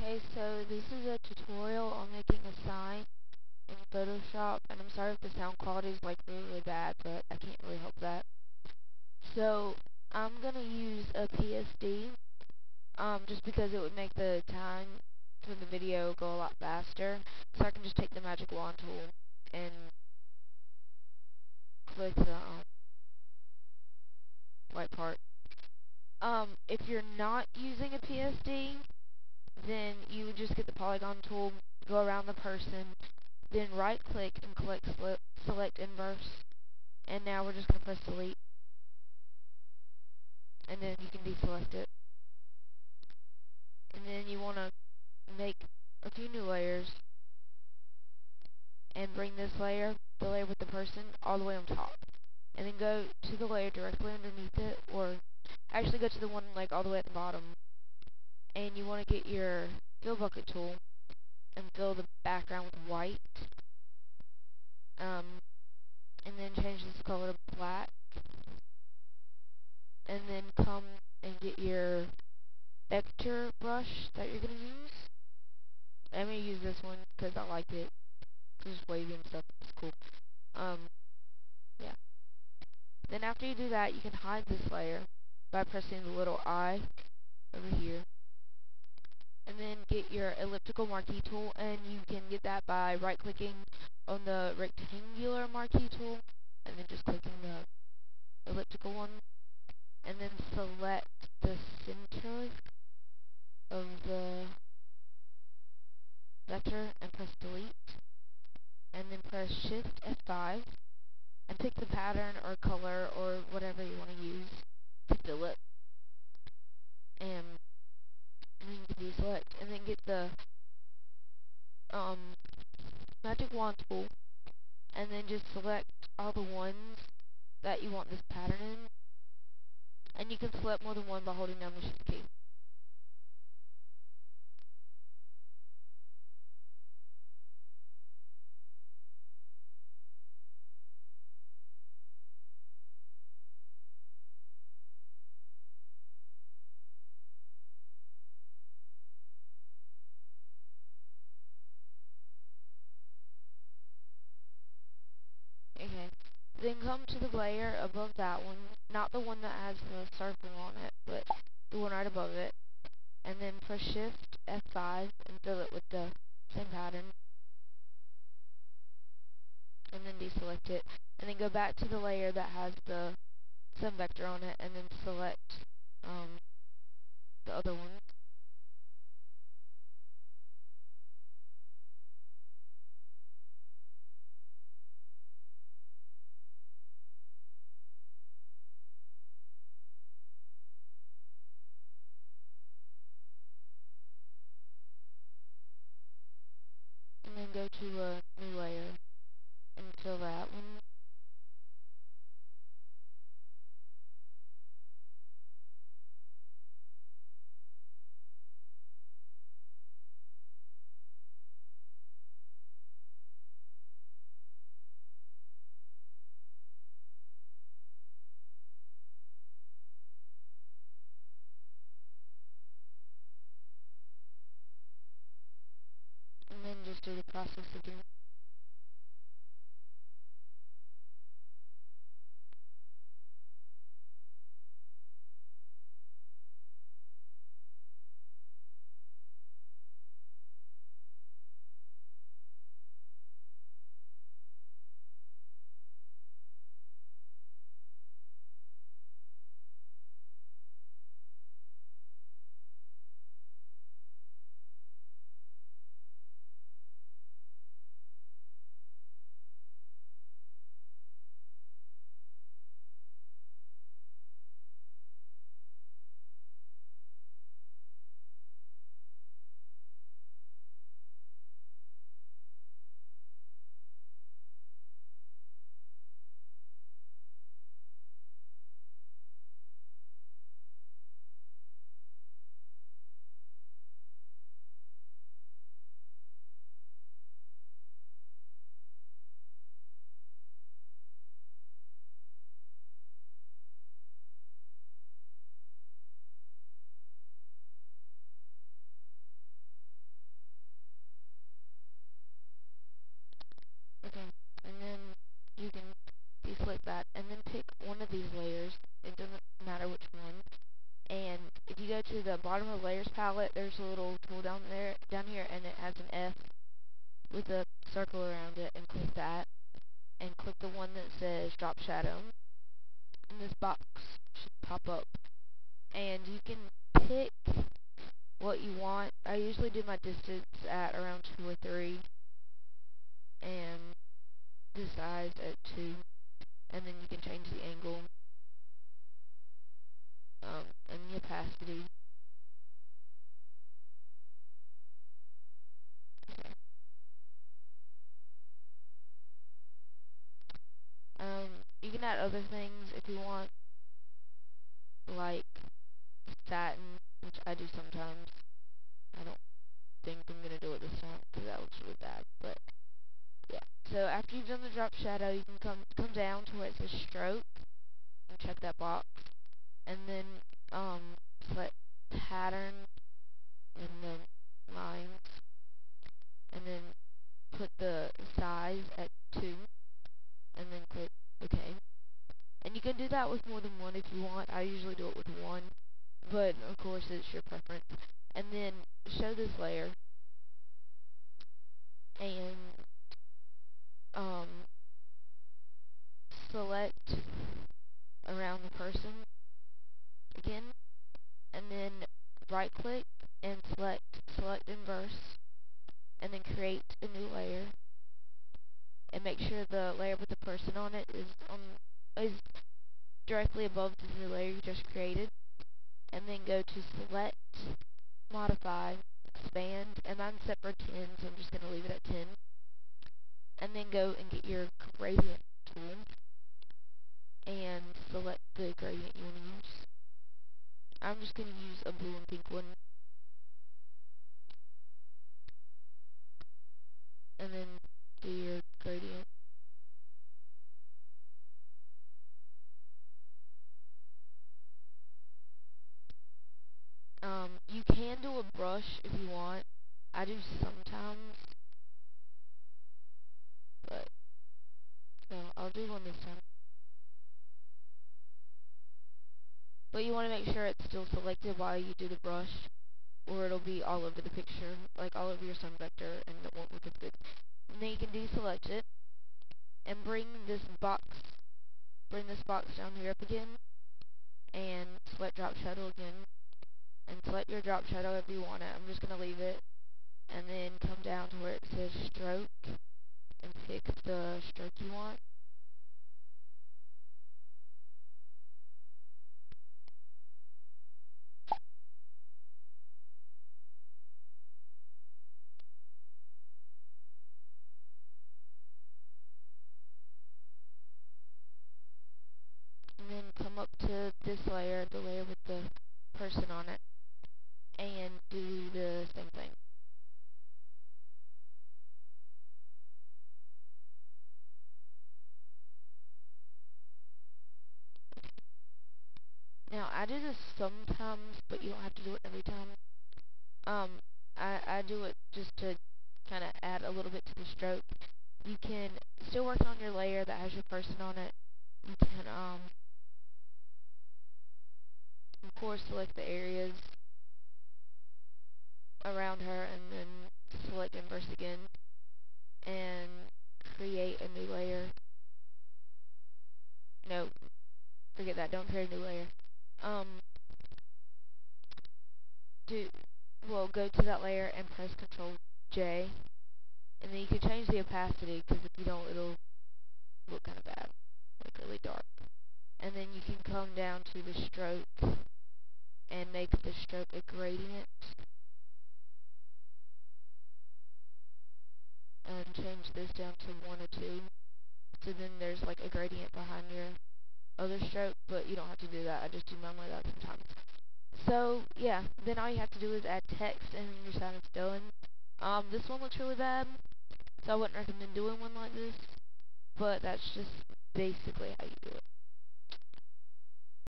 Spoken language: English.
Okay, so this is a tutorial on making a sign in Photoshop, and I'm sorry if the sound quality is like really bad, but I can't really help that. So I'm gonna use a PSD, just because it would make the time for the video go a lot faster. So I can just take the magic wand tool and click the white part. If you're not using a PSD, then you would just get the polygon tool, go around the person, then right click and select inverse, and now we're just going to press delete, and then you can deselect it. And then you want to make a few new layers and bring this layer, the layer with the person, all the way on top, and then go to the layer directly underneath it, or actually go to the one like all the way at the bottom, and you want to get your fill bucket tool and fill the background with white, and then change this color to black, and then come and get your vector brush that you're going to use. I'm going to use this one because I like it. It's just wavy and stuff. It's cool. Yeah. Then after you do that, you can hide this layer by pressing the little I over here. And then get your elliptical marquee tool, and you can get that by right-clicking on the rectangular marquee tool, and then just clicking the elliptical one, and then select the center of the vector and press delete, and then press Shift F5 and pick the pattern or color or whatever you want to use to fill it, and then you can deselect, and then get the magic wand tool, and then just select all the ones that you want this pattern in, and you can select more than one by holding down the Shift key. Okay, then come to the layer above that one, not the one that has the circle on it, but the one right above it, and then press Shift F5 and fill it with the same pattern, and then deselect it, and then go back to the layer that has the sun vector on it, and then select the other one, and then go to a new layer and fill that one, and then just do the process again. bottom of the layers palette, there's a little tool down here, and it has an F with a circle around it, and click that, and click the one that says drop shadow, and this box should pop up, and you can pick what you want. I usually do my distance at around 2 or 3, and the size at 2, and then you can change the angle, and the opacity. You can add other things if you want, like satin, which I do sometimes. I don't think I'm gonna do it this time because that looks really bad, but yeah. So after you've done the drop shadow, you can come down to where it says stroke and check that box, and then select pattern and then lines, and then put the size at 2, and then click OK. And you can do that with more than one if you want. I usually do it with one, but of course it's your preference. And then show this layer, and select around the person again, and then right click and select inverse, and then create a new layer, and make sure the layer with the person on it is directly above the new layer you just created, and then go to select, modify, expand, and mine's set for 10, so I'm just going to leave it at 10, and then go and get your gradient tool, and select the gradient you want to use. I'm just going to use a blue and pink one, and then do your gradient. You can do a brush if you want. I do sometimes, but no, I'll do one this time. But you want to make sure it's still selected while you do the brush, or it'll be all over the picture, like all over your sun vector, and it won't look as good. And then you can deselect it, and bring this box down here up again, and select drop shadow again, and select your drop shadow if you want it. I'm just going to leave it, and then come down to where it says stroke, and pick the stroke you want. And then come up to this layer, the layer with the person on it, and do the same thing. Now, I do this sometimes, but you don't have to do it every time. I do it just to kind of add a little bit to the stroke. You can still work on your layer that has your person on it. You can, of course, select the areas around her, and then select inverse again, and create a new layer. No, forget that, don't create a new layer. Go to that layer and press Ctrl J, and then you can change the opacity, because if you don't, it'll look kind of bad, like really dark. And then you can come down to the stroke, and make the stroke a gradient, and change this down to 1 or 2, so then there's like a gradient behind your other stroke, but you don't have to do that. I just do mine like that sometimes. So yeah, then all you have to do is add text, and your sign is done. This one looks really bad, so I wouldn't recommend doing one like this, but that's just basically how you do it.